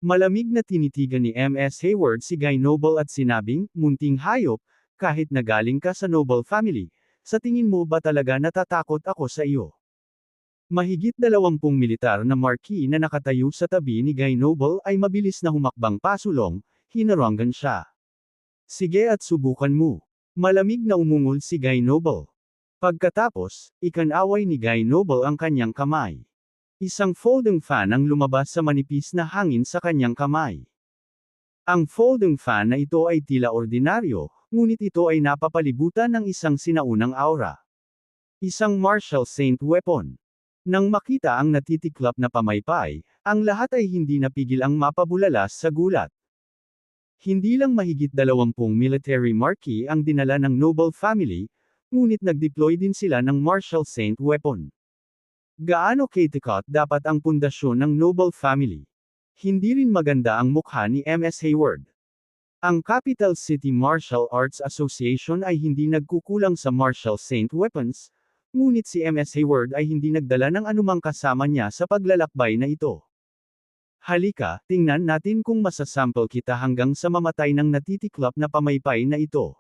Malamig na tinitigan ni Ms. Hayward si Guy Noble at sinabing, "Munting hayop, kahit na galing ka sa noble family, sa tingin mo ba talaga natatakot ako sa iyo?" Mahigit 20 militar na marquee na nakatayo sa tabi ni Guy Noble ay mabilis na humakbang pasulong, hinarangan siya. "Sige at subukan mo." Malamig na umungol si Guy Noble. Pagkatapos, ikanaway ni Guy Noble ang kanyang kamay. Isang folding fan ang lumabas sa manipis na hangin sa kanyang kamay. Ang folding fan na ito ay tila ordinaryo, ngunit ito ay napapalibutan ng isang sinaunang aura. Isang martial saint weapon. Nang makita ang natitiklap na pamaypay, ang lahat ay hindi napigil ang mapabulalas sa gulat. Hindi lang mahigit 20 military marquee ang dinala ng noble family, ngunit nag-deploy din sila ng martial saint weapon. Gaano katikat dapat ang pundasyon ng noble family? Hindi rin maganda ang mukha ni Ms. Hayward. Ang Capital City Martial Arts Association ay hindi nagkukulang sa martial saint weapons, ngunit si Ms. Hayward ay hindi nagdala ng anumang kasama niya sa paglalakbay na ito. "Halika, tingnan natin kung masasample kita hanggang sa mamatay ng natitiklap na pamaypay na ito."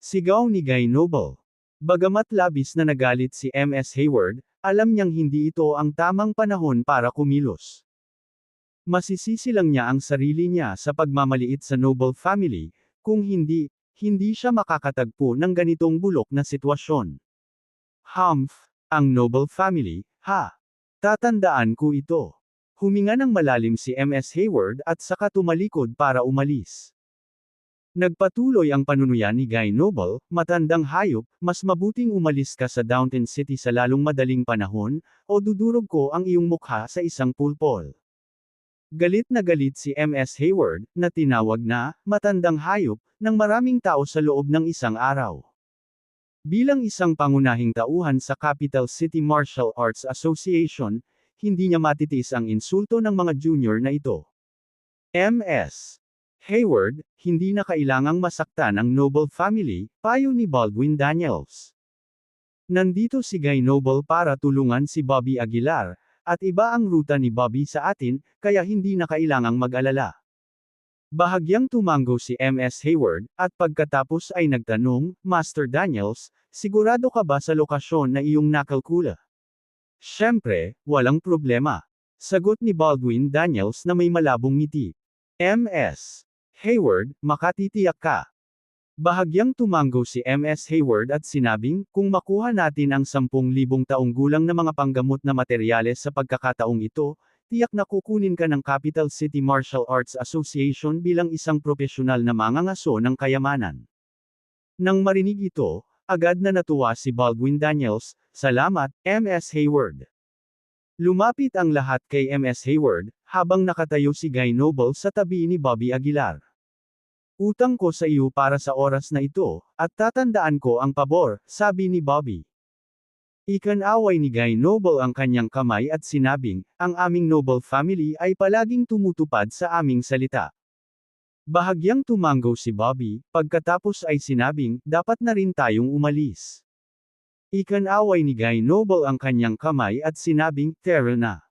Sigaw ni Guy Noble. Bagamat labis na nagalit si Ms. Hayward, alam niyang hindi ito ang tamang panahon para kumilos. Masisisi lang niya ang sarili niya sa pagmamaliit sa noble family, kung hindi siya makakatagpo ng ganitong bulok na sitwasyon. Ang noble family, ha? Tatandaan ko ito." Huminga ng malalim si Ms. Hayward at saka tumalikod para umalis. Nagpatuloy ang panunuya ni Guy Noble, "Matandang hayop, mas mabuting umalis ka sa Downton City sa lalong madaling panahon, o dudurog ko ang iyong mukha sa isang pulpol." Galit na galit si Ms. Hayward, na tinawag na "matandang hayop" ng maraming tao sa loob ng isang araw. Bilang isang pangunahing tauhan sa Capital City Martial Arts Association, hindi niya matitiis ang insulto ng mga junior na ito. Ms. Hayward, hindi na kailangang masaktan ang noble family, payo ni Baldwin Daniels. Nandito si Guy Noble para tulungan si Bobby Aguilar, at iba ang ruta ni Bobby sa atin, kaya hindi na kailangang mag-alala. Bahagyang tumango si Ms. Hayward, at pagkatapos ay nagtanong, "Master Daniels, sigurado ka ba sa lokasyon na iyong nakalkula?" "Siyempre, walang problema." Sagot ni Baldwin Daniels na may malabong ngiti. Ms. Hayward, makatitiyak ka? Bahagyang tumango si Ms. Hayward at sinabing, "Kung makuha natin ang 10,000 taong gulang na mga panggamot na materyales sa pagkakataong ito, tiyak na kukunin ka ng Capital City Martial Arts Association bilang isang propesyonal na mangangaso ng kayamanan." Nang marinig ito, agad na natuwa si Baldwin Daniels. "Salamat, Ms. Hayward." Lumapit ang lahat kay Ms. Hayward, habang nakatayo si Guy Noble sa tabi ni Bobby Aguilar. "Utang ko sa iyo para sa oras na ito, at tatandaan ko ang pabor," sabi ni Bobby. Ikanaway ni Guy Noble ang kanyang kamay at sinabing, "Ang aming noble family ay palaging tumutupad sa aming salita." Bahagyang tumango si Bobby, pagkatapos ay sinabing, "Dapat na rin tayong umalis." Ikanaway ni Guy Noble ang kanyang kamay at sinabing, "Tara na."